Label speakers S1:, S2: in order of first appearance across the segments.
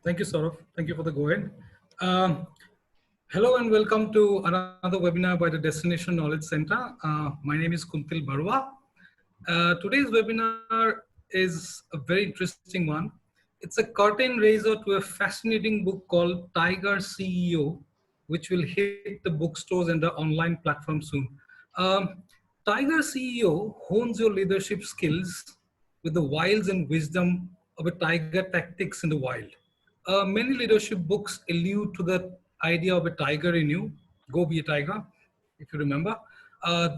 S1: Thank you, Saurav. Thank you for the go-ahead. Um, Hello and welcome to another webinar by the Destination Knowledge Center. My name is Kuntil Barwa. Today's webinar is a very interesting one. It's a curtain raiser to a fascinating book called Tiger CEO, which will hit the bookstores and the online platform soon. Um, Tiger CEO hones your leadership skills with the wiles and wisdom of a tiger tactics in the wild. Many leadership books allude to the idea of a tiger in you. Go be a tiger, if you remember.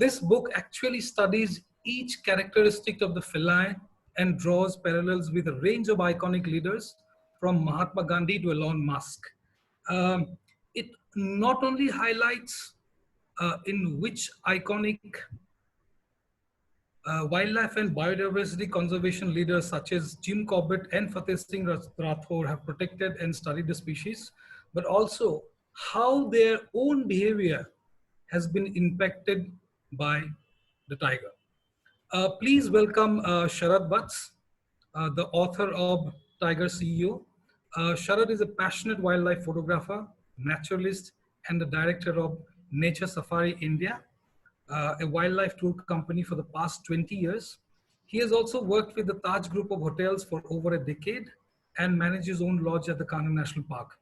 S1: This book actually studies each characteristic of the feline and draws parallels with a range of iconic leaders from Mahatma Gandhi to Elon Musk. It not only highlights in which iconic wildlife and biodiversity conservation leaders such as Jim Corbett and Fateh Singh Rathore have protected and studied the species, but also how their own behavior has been impacted by the tiger. Please welcome Sharad Vats, the author of Tiger CEO. Sharad is a passionate wildlife photographer, naturalist, and the director of Nature Safari India, a wildlife tour company for the past 20 years. He has also worked with the Taj Group of hotels for over a decade and manages his own lodge at the Kanha National Park.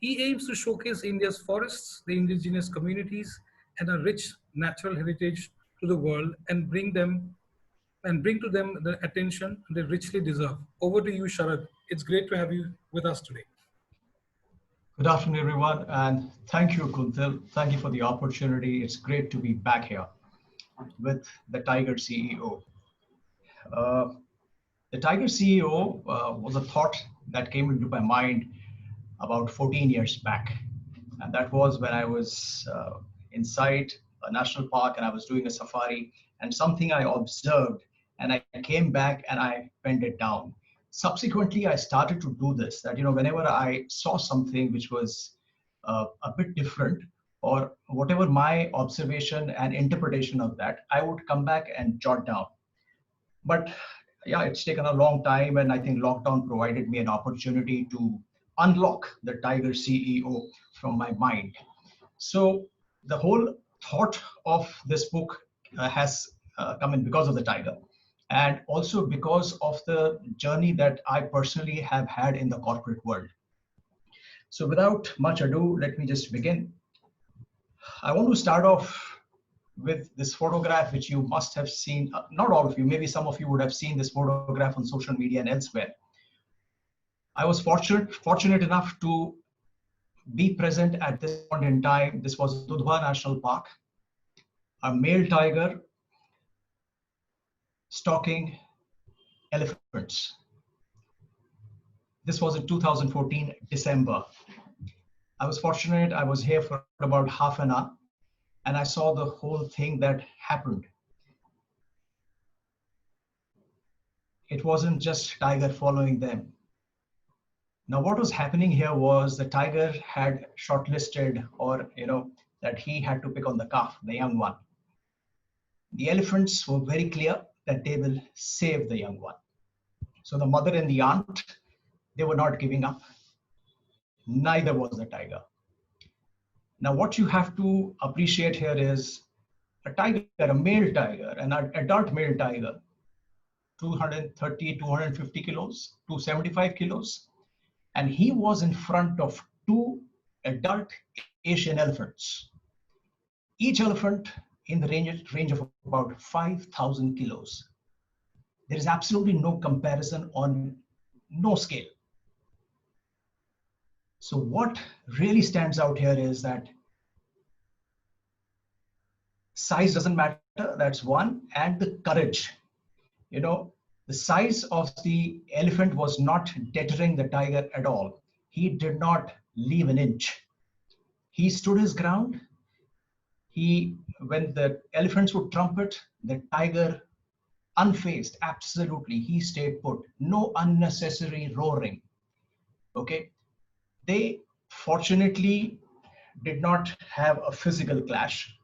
S1: He aims to showcase India's forests, the indigenous communities, and a rich natural heritage to the world and bring to them the attention they richly deserve. Over to you, Sharad. It's great to have you with us today.
S2: Good afternoon, everyone, and thank you, Kuntil. Thank you for the opportunity. It's great to be back here with the Tiger CEO. Uh, the Tiger CEO was a thought that came into my mind about 14 years back. And that was when I was inside a national park and I was doing a safari, and something I observed, and I came back and I penned it down. Subsequently, I started to do this, that, whenever I saw something which was a bit different, or whatever my observation and interpretation of that, I would come back and jot down. But yeah, it's taken a long time, and I think lockdown provided me an opportunity to unlock the Tiger CEO from my mind. So the whole thought of this book has come in because of the tiger, and also because of the journey that I personally have had in the corporate world. So without much ado, let me just begin. I want to start off with this photograph, which you must have seen. Not all of you, maybe some of you would have seen this photograph on social media and elsewhere. I was fortunate enough to be present at this point in time. This was Dudhwa National Park, a male tiger stalking elephants. This was in 2014, December. I was fortunate, I was here for about half an hour, and I saw the whole thing that happened. It wasn't just tiger following them. Now, what was happening here was the tiger had shortlisted, or that he had to pick on the calf, the young one. The elephants were very clear that they will save the young one. So the mother and the aunt, they were not giving up. Neither was the tiger. Now, what you have to appreciate here is a tiger, a male tiger, an adult male tiger, 230, 250 kilos, 275 kilos, and he was in front of two adult Asian elephants. Each elephant in the range of about 5,000 kilos. There is absolutely no comparison on no scale. So what really stands out here is that size doesn't matter, that's one, and the courage. The size of the elephant was not deterring the tiger at all. He did not leave an inch. He stood his ground. When the elephants would trumpet, the tiger unfazed, absolutely, he stayed put. No unnecessary roaring. Okay. They fortunately did not have a physical clash,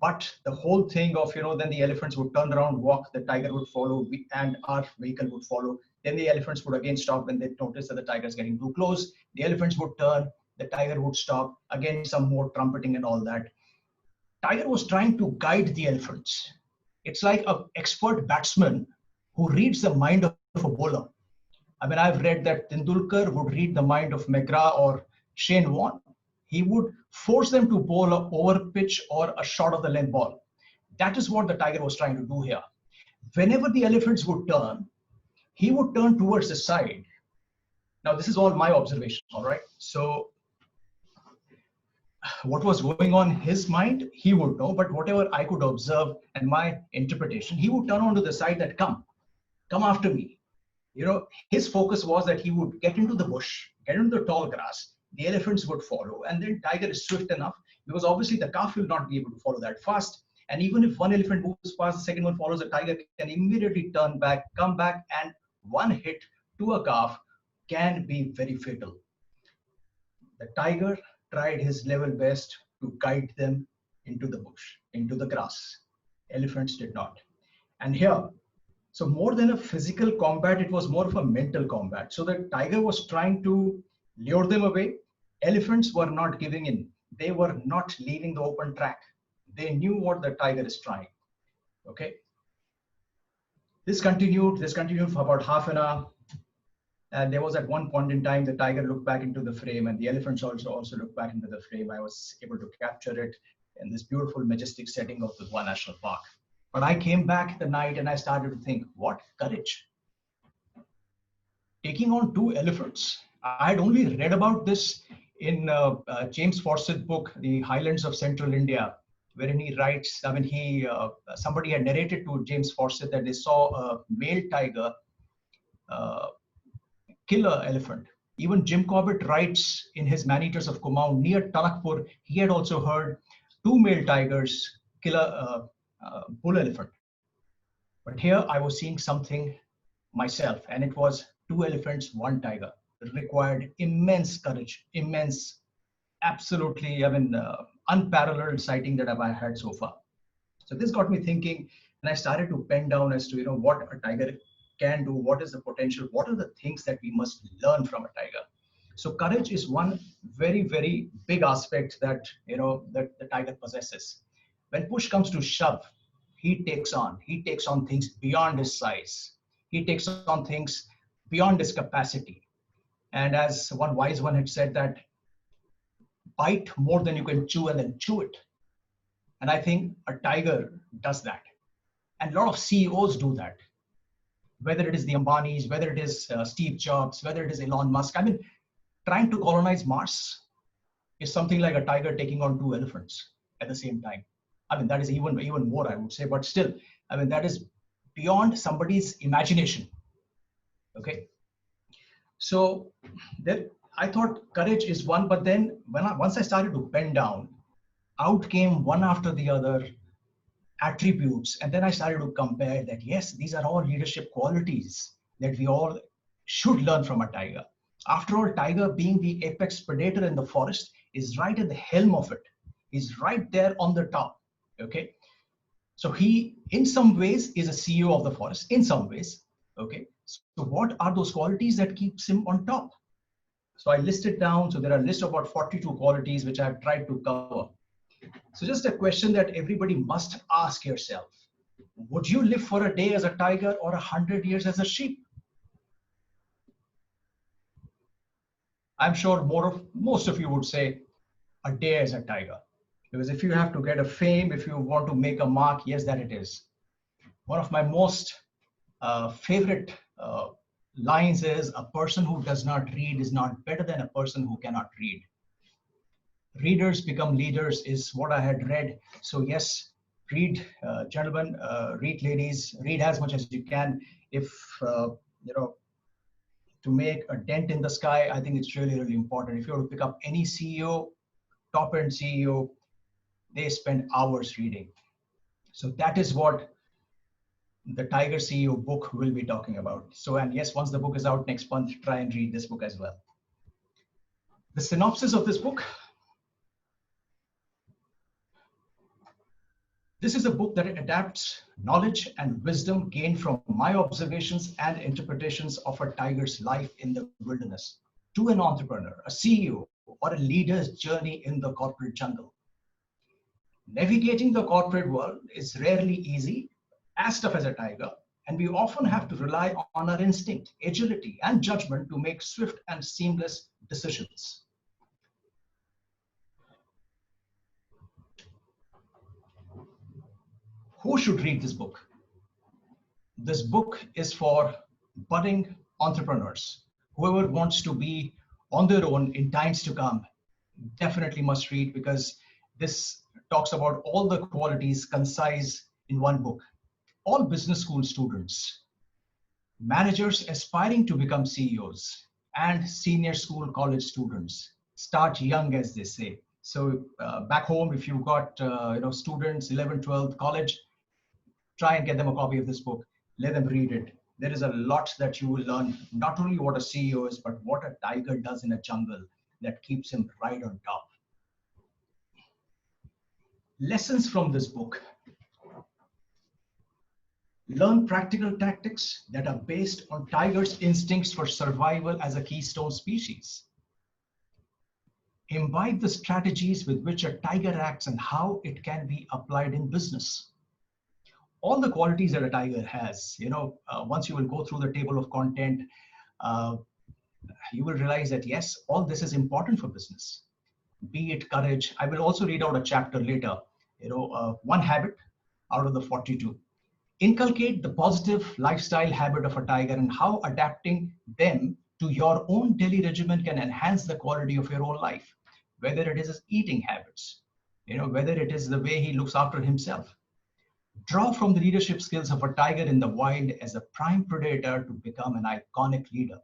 S2: but the whole thing of, then the elephants would turn around, walk, the tiger would follow, and our vehicle would follow. Then the elephants would again stop when they notice that the tiger is getting too close. The elephants would turn, the tiger would stop. Again, some more trumpeting and all that. Tiger was trying to guide the elephants. It's like an expert batsman who reads the mind of a bowler. I mean, I've read that Tendulkar would read the mind of McGrath or Shane Warne. He would force them to bowl a over pitch or a short of the length ball. That is what the tiger was trying to do here. Whenever the elephants would turn, he would turn towards the side. Now, this is all my observation, all right? So, what was going on in his mind, he would know, but whatever I could observe and my interpretation, he would turn onto the side that come after me. You know, his focus was that he would get into the bush, get into the tall grass, the elephants would follow, and then tiger is swift enough because obviously the calf will not be able to follow that fast. And even if one elephant moves past, the second one follows, the tiger can immediately turn back, come back, and one hit to a calf can be very fatal. The tiger tried his level best to guide them into the bush, into the grass. Elephants did not. And here, so more than a physical combat, it was more of a mental combat. So the tiger was trying to lure them away. Elephants were not giving in. They were not leaving the open track. They knew what the tiger is trying. Okay. This continued for about half an hour. And there was at one point in time, the tiger looked back into the frame and the elephants also looked back into the frame. I was able to capture it in this beautiful, majestic setting of the Goa National Park. But I came back the night and I started to think, what courage? Taking on two elephants. I had only read about this in James Forsyth's book, The Highlands of Central India, wherein he writes, I mean, somebody had narrated to James Forsyth that they saw a male tiger kill an elephant. Even Jim Corbett writes in his Man-Eaters of Kumaon, near Tanakpur, he had also heard two male tigers kill a bull elephant. But here I was seeing something myself, and it was two elephants, one tiger. It required immense courage, immense, absolutely, I mean, unparalleled sighting that I've had so far. So this got me thinking, and I started to pen down as to, you know, what a tiger can do, what is the potential, what are the things that we must learn from a tiger. So courage is one very, very big aspect that, you know, that the tiger possesses. When push comes to shove, he takes on things beyond his size. He takes on things beyond his capacity. And as one wise one had said, that bite more than you can chew and then chew it. And I think a tiger does that. And a lot of CEOs do that. Whether it is the Ambanis, whether it is Steve Jobs, whether it is Elon Musk. I mean, trying to colonize Mars is something like a tiger taking on two elephants at the same time. I mean, that is even more, I would say, but still, I mean, that is beyond somebody's imagination. Okay. So there, I thought courage is one, but then once I started to pen down, out came one after the other attributes. And then I started to compare that, yes, these are all leadership qualities that we all should learn from a tiger. After all, tiger being the apex predator in the forest is right at the helm of it. He's right there on the top. Okay. So he, in some ways, is a CEO of the forest, in some ways. Okay. So what are those qualities that keeps him on top? So I listed down. So there are a list of about 42 qualities, which I've tried to cover. So just a question that everybody must ask yourself. Would you live for a day as a tiger or 100 years as a sheep? I'm sure most of you would say a day as a tiger. Because if you have to get a fame, if you want to make a mark, yes, that it is. One of my most favorite lines is, a person who does not read is not better than a person who cannot read. Readers become leaders is what I had read. So yes, read, gentlemen, read, ladies, read as much as you can. If, you know, to make a dent in the sky, I think it's really, really important. If you were to pick up any CEO, top-end CEO, they spend hours reading. So that is what the Tiger CEO book will be talking about. So, and yes, once the book is out next month, try and read this book as well. The synopsis of this book. This is a book that adapts knowledge and wisdom gained from my observations and interpretations of a tiger's life in the wilderness to an entrepreneur, a CEO, or a leader's journey in the corporate jungle. Navigating the corporate world is rarely easy, as tough as a tiger, and we often have to rely on our instinct, agility, and judgment to make swift and seamless decisions. Who should read this book? This book is for budding entrepreneurs. Whoever wants to be on their own in times to come definitely must read, because this talks about all the qualities concise in one book. All business school students, managers aspiring to become CEOs, and senior school college students start young, as they say. So back home, if you've got students 11, 12, college, try and get them a copy of this book. Let them read it. There is a lot that you will learn, not only what a CEO is, but what a tiger does in a jungle that keeps him right on top. Lessons from this book. Learn practical tactics that are based on tiger's instincts for survival as a keystone species. Imbibe the strategies with which a tiger acts and how it can be applied in business. All the qualities that a tiger has, once you will go through the table of content, you will realize that yes, all this is important for business. Be it courage. I will also read out a chapter later, one habit out of the 42. Inculcate the positive lifestyle habit of a tiger and how adapting them to your own daily regimen can enhance the quality of your own life, whether it is his eating habits, whether it is the way he looks after himself. Draw from the leadership skills of a tiger in the wild as a prime predator to become an iconic leader.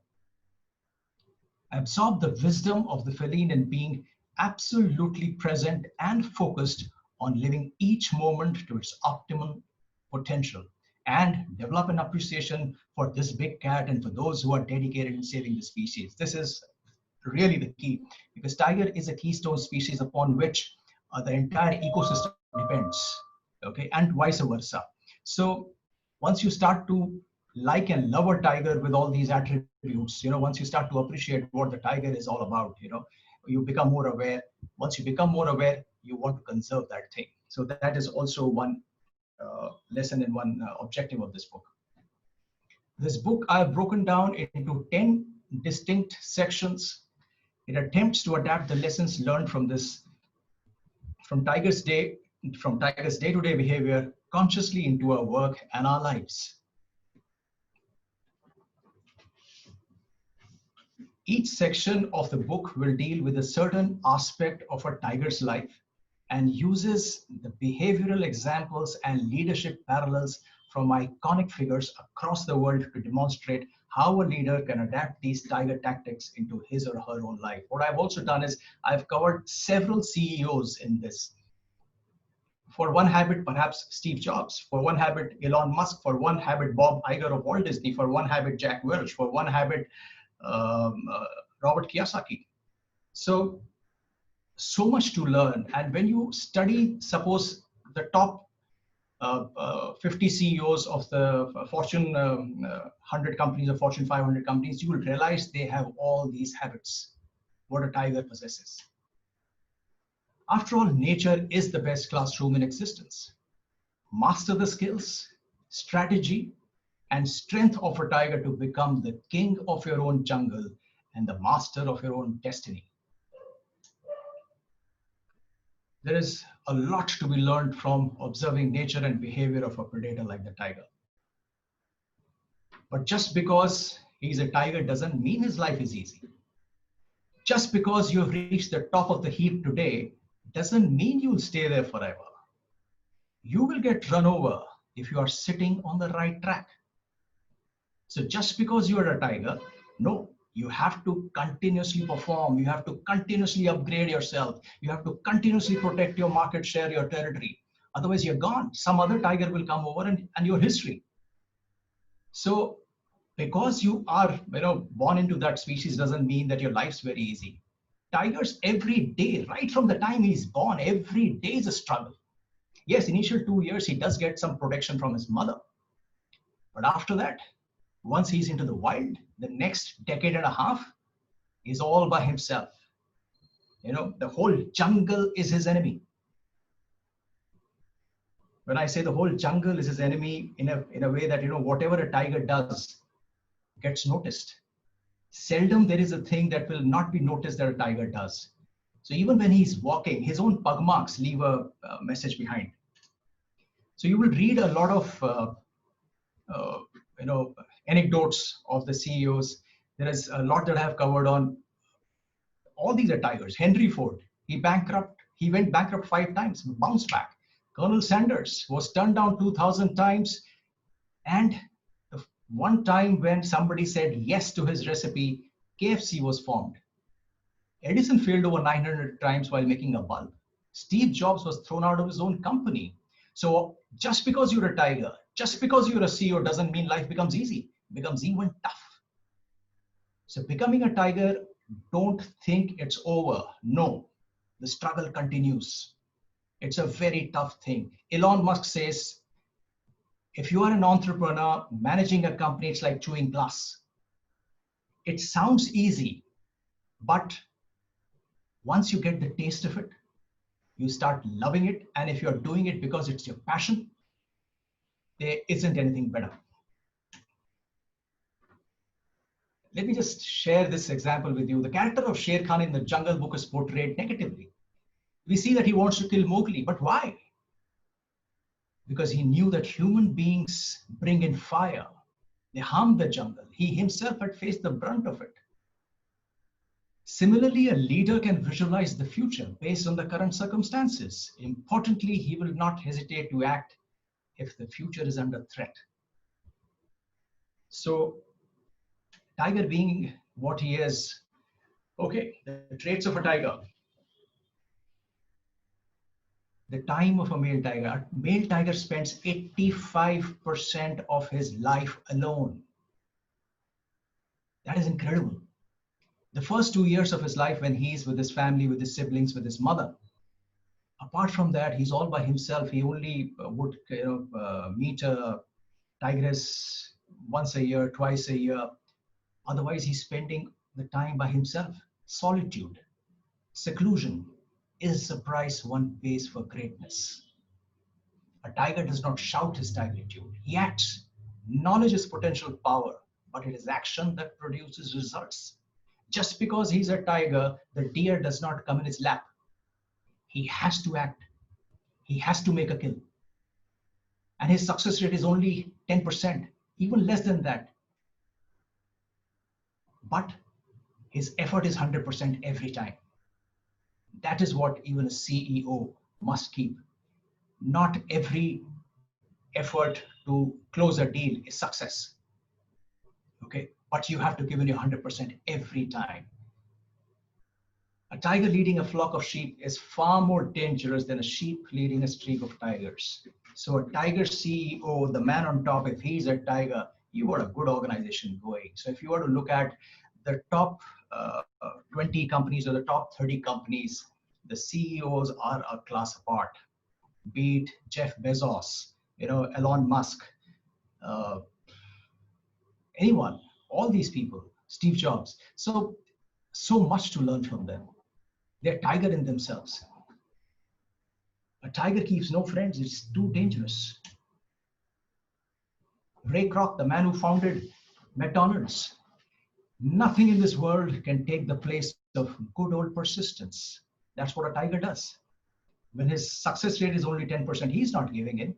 S2: Absorb the wisdom of the feline in being absolutely present and focused on living each moment to its optimum potential, and develop an appreciation for this big cat and for those who are dedicated in saving the species. This is really the key, because tiger is a keystone species upon which the entire ecosystem depends, okay, and vice versa. So once you start to like and love a tiger with all these attributes, once you start to appreciate what the tiger is all about, you become more aware. Once you become more aware, you want to conserve that thing. So that is also one lesson and one objective of this book. This book I have broken down into 10 distinct sections. It attempts to adapt the lessons learned from tiger's day-to-day behavior consciously into our work and our lives. Each section of the book will deal with a certain aspect of a tiger's life and uses the behavioral examples and leadership parallels from iconic figures across the world to demonstrate how a leader can adapt these tiger tactics into his or her own life. What I've also done is I've covered several CEOs in this. For one habit, perhaps Steve Jobs. For one habit, Elon Musk. For one habit, Bob Iger of Walt Disney. For one habit, Jack Welch. For one habit, Robert Kiyosaki. So much to learn. And when you study, suppose, the top 50 CEOs of the Fortune 100 companies or Fortune 500 companies, you will realize they have all these habits, what a tiger possesses. After all, nature is the best classroom in existence. Master the skills, strategy, and strength of a tiger to become the king of your own jungle and the master of your own destiny. There is a lot to be learned from observing nature and behavior of a predator like the tiger. But just because he's a tiger doesn't mean his life is easy. Just because you have reached the top of the heap today doesn't mean you'll stay there forever. You will get run over if you are sitting on the right track. So just because you are a tiger, no, you have to continuously perform. You have to continuously upgrade yourself. You have to continuously protect your market share, your territory. Otherwise, you're gone. Some other tiger will come over and your history. So because you are born into that species doesn't mean that your life's very easy. Tigers every day, right from the time he's born, every day is a struggle. Yes, initial 2 years, he does get some protection from his mother. But after that, once he's into the wild, the next decade and a half is all by himself. The whole jungle is his enemy. When I say the whole jungle is his enemy, in a way that, whatever a tiger does gets noticed. Seldom there is a thing that will not be noticed that a tiger does. So even when he's walking, his own pug marks leave a message behind. So you will read a lot of uh, you know anecdotes of the CEOs. There is a lot that I have covered on. All these are tigers. Henry Ford, he went bankrupt 5 times, bounced back. Colonel Sanders was turned down 2,000 times, and the one time when somebody said yes to his recipe, KFC was formed. Edison failed over 900 times while making a bulb. Steve Jobs was thrown out of his own company. So just because you're a tiger, just because you're a CEO doesn't mean life becomes easy. It becomes even tough. So becoming a tiger, don't think it's over. No, the struggle continues. It's a very tough thing. Elon Musk says, if you are an entrepreneur, managing a company, it's like chewing glass. It sounds easy, but once you get the taste of it, you start loving it. And if you're doing it because it's your passion, there isn't anything better. Let me just share this example with you. The character of Sher Khan in the Jungle Book is portrayed negatively. We see that he wants to kill Mowgli, but why? Because he knew that human beings bring in fire. They harm the jungle. He himself had faced the brunt of it. Similarly, a leader can visualize the future based on the current circumstances. Importantly, he will not hesitate to act if the future is under threat. So, tiger being what he is, okay, the traits of a tiger. The time of a male tiger. A male tiger spends 85% of his life alone. That is incredible. The first 2 years of his life when he's with his family, with his siblings, with his mother. Apart from that, he's all by himself. He only would meet a tigress once a year, twice a year. Otherwise, he's spending the time by himself. Solitude, seclusion is the price one pays for greatness. A tiger does not shout his tigeritude. He acts. Knowledge is potential power, but it is action that produces results. Just because he's a tiger, the deer does not come in his lap. He has to act. He has to make a kill. And his success rate is only 10%, even less than that. But his effort is 100% every time. That is what even a CEO must keep. Not every effort to close a deal is success. Okay, but you have to give in your 100% every time. A tiger leading a flock of sheep is far more dangerous than a sheep leading a streak of tigers. So a tiger CEO, the man on top, if he's a tiger, you got a good organization going. So if you were to look at the top 20 companies or the top 30 companies, the CEOs are a class apart. Be it Jeff Bezos, Elon Musk, uh, anyone, all these people, Steve Jobs. So much to learn from them. They're tiger in themselves. A tiger keeps no friends. It's too dangerous. Ray Kroc, the man who founded McDonald's. Nothing in this world can take the place of good old persistence. That's what a tiger does. When his success rate is only 10%, he's not giving in.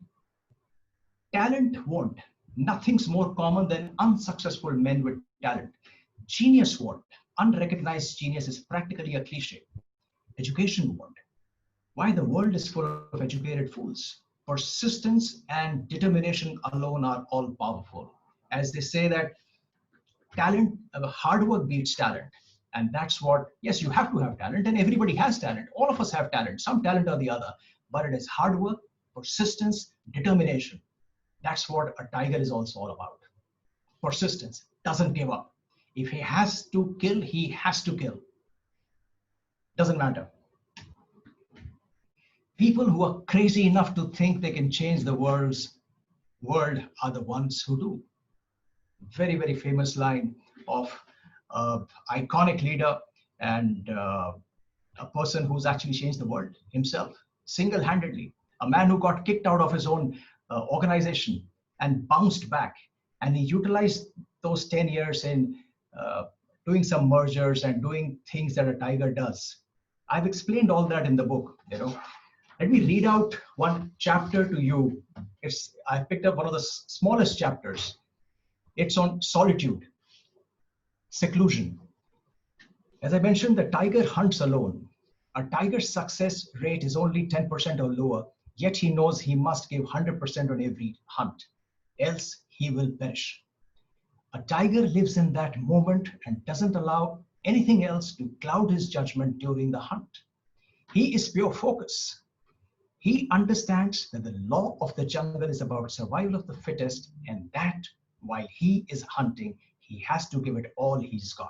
S2: Talent won't. Nothing's more common than unsuccessful men with talent. Genius won't. Unrecognized genius is practically a cliche. Education won't. Why? The world is full of educated fools. Persistence and determination alone are all powerful. As they say that talent, hard work beats talent. And that's what, yes, you have to have talent, and everybody has talent. All of us have talent, some talent or the other. But it is hard work, persistence, determination. That's what a tiger is also all about. Persistence, doesn't give up. If he has to kill, he has to kill. Doesn't matter. People who are crazy enough to think they can change the world are the ones who do. Very, very famous line of iconic leader and a person who's actually changed the world himself, single-handedly. A man who got kicked out of his own organization and bounced back. And he utilized those 10 years in uh, doing some mergers and doing things that a tiger does. I've explained all that in the book. Let me read out one chapter to you. I picked up one of the smallest chapters. It's on solitude, seclusion. As I mentioned, the tiger hunts alone. A tiger's success rate is only 10% or lower, yet he knows he must give 100% on every hunt, else he will perish. A tiger lives in that moment and doesn't allow anything else to cloud his judgment during the hunt. He is pure focus. He understands that the law of the jungle is about survival of the fittest, and that while he is hunting, he has to give it all he's got.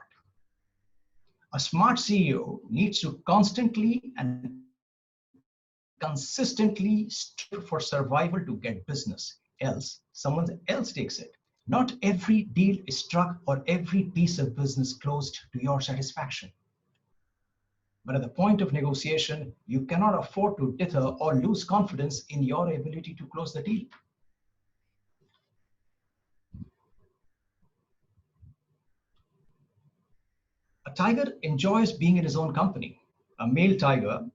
S2: A smart CEO needs to constantly and consistently strive for survival to get business, else someone else takes it. Not every deal is struck or every piece of business closed to your satisfaction. But at the point of negotiation, you cannot afford to dither or lose confidence in your ability to close the deal. A tiger enjoys being in his own company. A male tiger,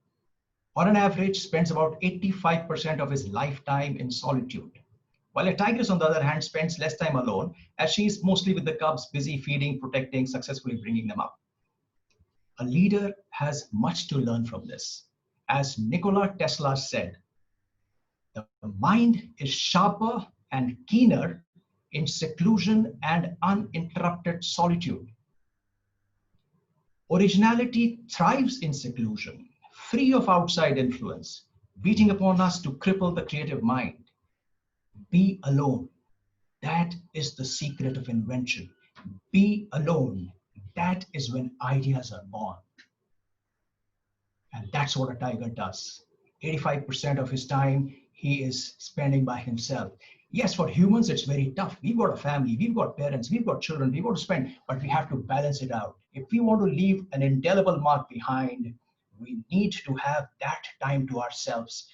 S2: on an average, spends about 85% of his lifetime in solitude. While a tigress, on the other hand, spends less time alone, as she is mostly with the cubs, busy feeding, protecting, successfully bringing them up. A leader has much to learn from this. As Nikola Tesla said, the mind is sharper and keener in seclusion and uninterrupted solitude. Originality thrives in seclusion, free of outside influence, beating upon us to cripple the creative mind. Be alone. That is the secret of invention. Be alone. That is when ideas are born. And that's what a tiger does. 85% of his time he is spending by himself. Yes, for humans, it's very tough. We've got a family, we've got parents, we've got children, we've got to spend, but we have to balance it out. If we want to leave an indelible mark behind, we need to have that time to ourselves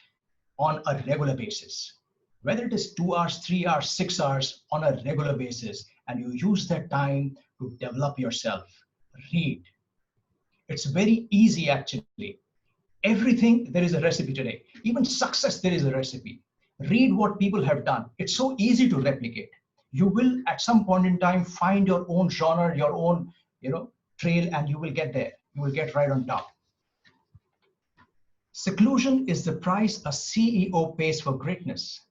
S2: on a regular basis. Whether it is 2 hours, 3 hours, 6 hours on a regular basis, and you use that time to develop yourself. Read. It's very easy actually. Everything, there is a recipe today. Even success, there is a recipe. Read what people have done. It's so easy to replicate. You will, at some point in time, find your own genre, your own, trail, and you will get there. You will get right on top. Seclusion is the price a CEO pays for greatness.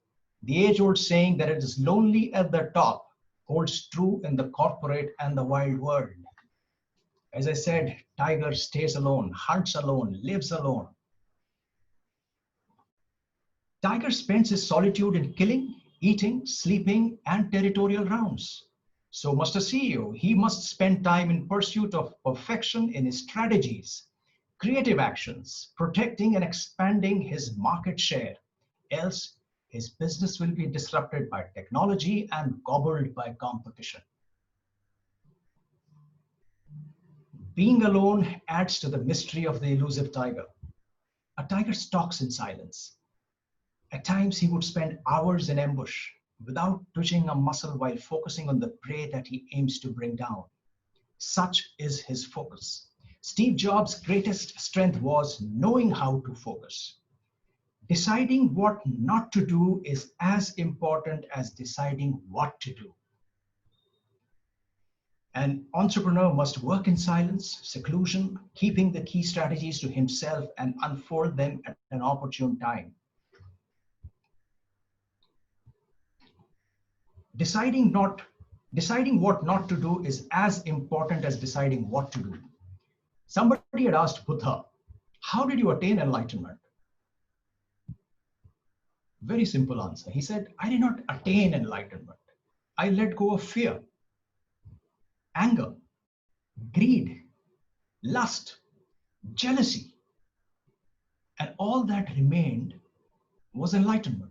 S2: The age-old saying that it is lonely at the top holds true in the corporate and the wild world. As I said, tiger stays alone, hunts alone, lives alone. Tiger spends his solitude in killing, eating, sleeping, and territorial rounds. So must a CEO. He must spend time in pursuit of perfection in his strategies, creative actions, protecting and expanding his market share. Else, his business will be disrupted by technology and gobbled by competition. Being alone adds to the mystery of the elusive tiger. A tiger stalks in silence. At times, he would spend hours in ambush without twitching a muscle while focusing on the prey that he aims to bring down. Such is his focus. Steve Jobs' greatest strength was knowing how to focus. Deciding what not to do is as important as deciding what to do. An entrepreneur must work in silence, seclusion, keeping the key strategies to himself and unfold them at an opportune time. Deciding what not to do is as important as deciding what to do. Somebody had asked Buddha, how did you attain enlightenment? Very simple answer. He said, I did not attain enlightenment. I let go of fear, anger, greed, lust, jealousy. And all that remained was enlightenment.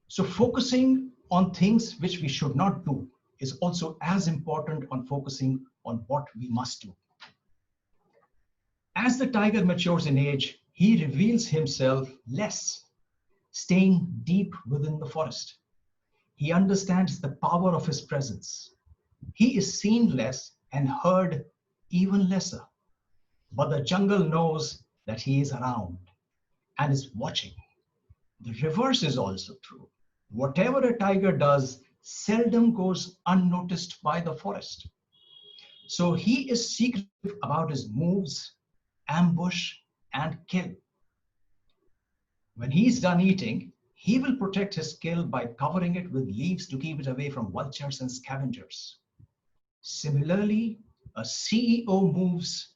S2: So focusing on things which we should not do is also as important on focusing on what we must do. As the tiger matures in age, he reveals himself less, staying deep within the forest. He understands the power of his presence. He is seen less and heard even lesser. But the jungle knows that he is around and is watching. The reverse is also true. Whatever a tiger does seldom goes unnoticed by the forest. So he is secretive about his moves, ambush, and kill. When he's done eating, he will protect his kill by covering it with leaves to keep it away from vultures and scavengers. Similarly, a CEO moves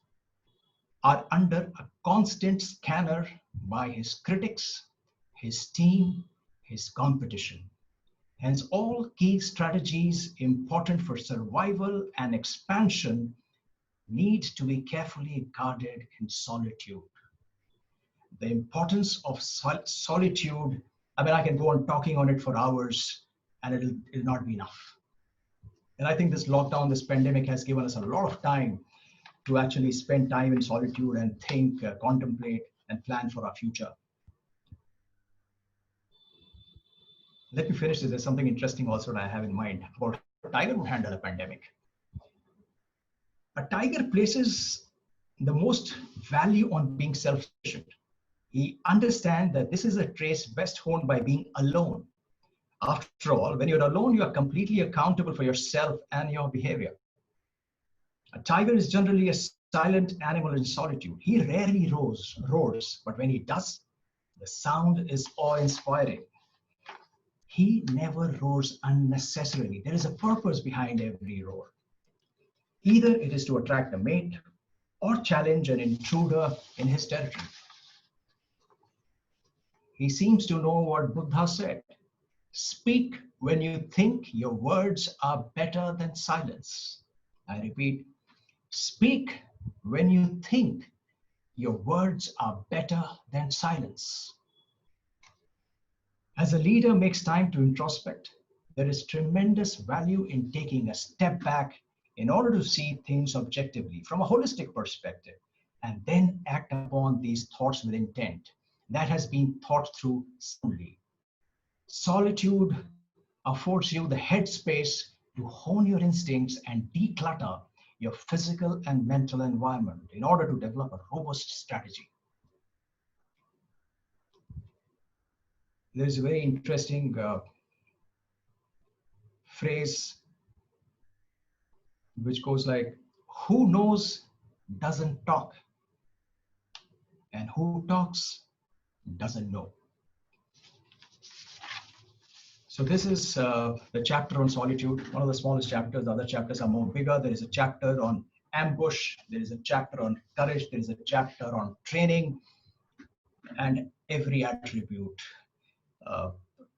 S2: are under a constant scanner by his critics, his team, his competition. Hence, all key strategies important for survival and expansion need to be carefully guarded in solitude. The importance of solitude, I mean, I can go on talking on it for hours and it'll not be enough. And I think this lockdown, this pandemic has given us a lot of time to actually spend time in solitude and think, contemplate, and plan for our future. Let me finish this. There's something interesting also that I have in mind about how a tiger would handle a pandemic. A tiger places the most value on being self-sufficient. He understands that this is a trait best honed by being alone. After all, when you're alone, you are completely accountable for yourself and your behavior. A tiger is generally a silent animal in solitude. He rarely roars, but when he does, the sound is awe-inspiring. He never roars unnecessarily. There is a purpose behind every roar. Either it is to attract a mate or challenge an intruder in his territory. He seems to know what Buddha said. Speak when you think your words are better than silence. I repeat, speak when you think your words are better than silence. As a leader makes time to introspect, there is tremendous value in taking a step back in order to see things objectively from a holistic perspective and then act upon these thoughts with intent that has been thought through soundly. Solitude affords you the headspace to hone your instincts and declutter your physical and mental environment in order to develop a robust strategy. There's a very interesting phrase which goes like, who knows doesn't talk, and who talks doesn't know. So this is the chapter on solitude, one of the smallest chapters. The other chapters are more bigger. There is a chapter on ambush. There is a chapter on courage. There is a chapter on training and every attribute.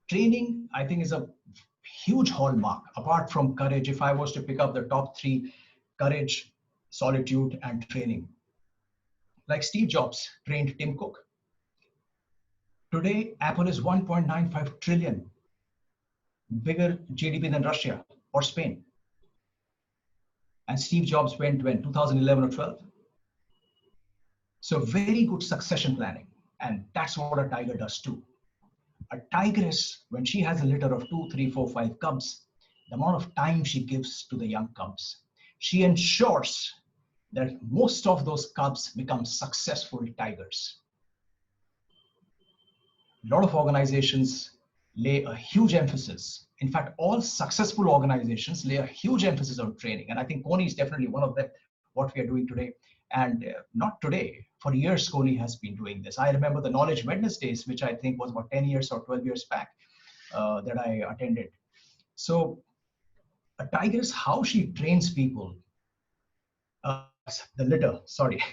S2: Training, I think, is a huge hallmark. Apart from courage, if I was to pick up the top three, courage, solitude, and training. Like Steve Jobs trained Tim Cook. Today, Apple is 1.95 trillion, bigger GDP than Russia or Spain. And Steve Jobs went when, 2011 or 12? So very good succession planning. And that's what a tiger does too. A tigress, when she has a litter of 2, 3, 4, 5 cubs, the amount of time she gives to the young cubs, she ensures that most of those cubs become successful tigers. A lot of organizations lay a huge emphasis. In fact, all successful organizations lay a huge emphasis on training. And I think Kony is definitely one of them, what we are doing today. And not today, for years, Kony has been doing this. I remember the Knowledge Wednesdays, which I think was about 10 years or 12 years back that I attended. So a tigress, how she trains people, the litter, sorry.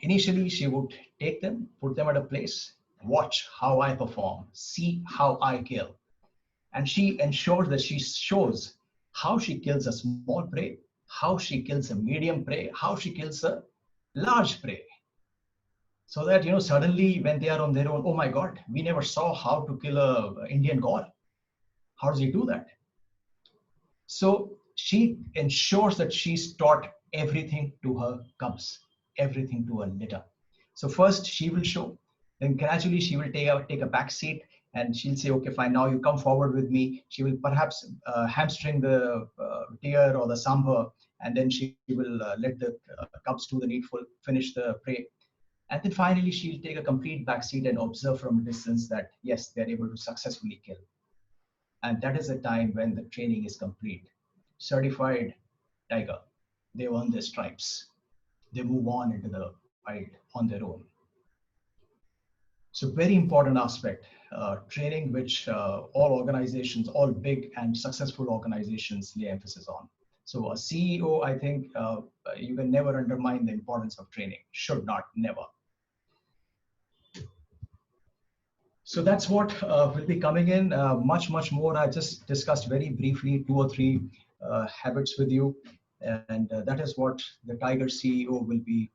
S2: Initially, she would take them, put them at a place, watch how I perform, see how I kill. And she ensures that she shows how she kills a small prey, how she kills a medium prey, how she kills a large prey, so that suddenly when they are on their own, oh my God, we never saw how to kill a Indian gaur. How does he do that? So she ensures that she's taught everything to her cubs, everything to her litter. So first she will show, then gradually she will take a back seat, and she'll say, okay, fine, now you come forward with me. She will perhaps hamstring the deer or the sambar, and then she will let the cubs do the needful, finish the prey. And then finally she'll take a complete back seat and observe from a distance that yes, they're able to successfully kill. And that is the time when the training is complete. Certified tiger, they earn their stripes. They move on into the wild on their own. So very important aspect, training, which all organizations, all big and successful organizations lay emphasis on. So a CEO, I think you can never undermine the importance of training. Should not, never. So that's what will be coming in. Much more. I just discussed very briefly 2 or 3 habits with you, and that is what the Tiger CEO will be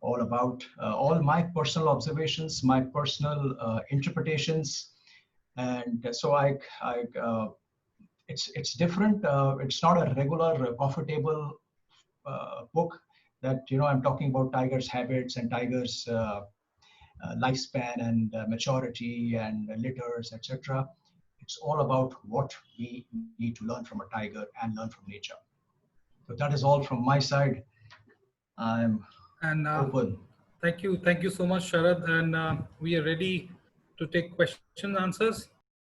S2: all about. All my personal observations, my personal interpretations, and so it's different. It's not a regular coffee table book that I'm talking about Tiger's habits and Tiger's lifespan and maturity and litters, etc. It's all about what we need to learn from a tiger and learn from nature. So that is all from my side. I'm
S1: And
S2: open.
S1: thank you so much, Sharad. And we are ready to take question answers.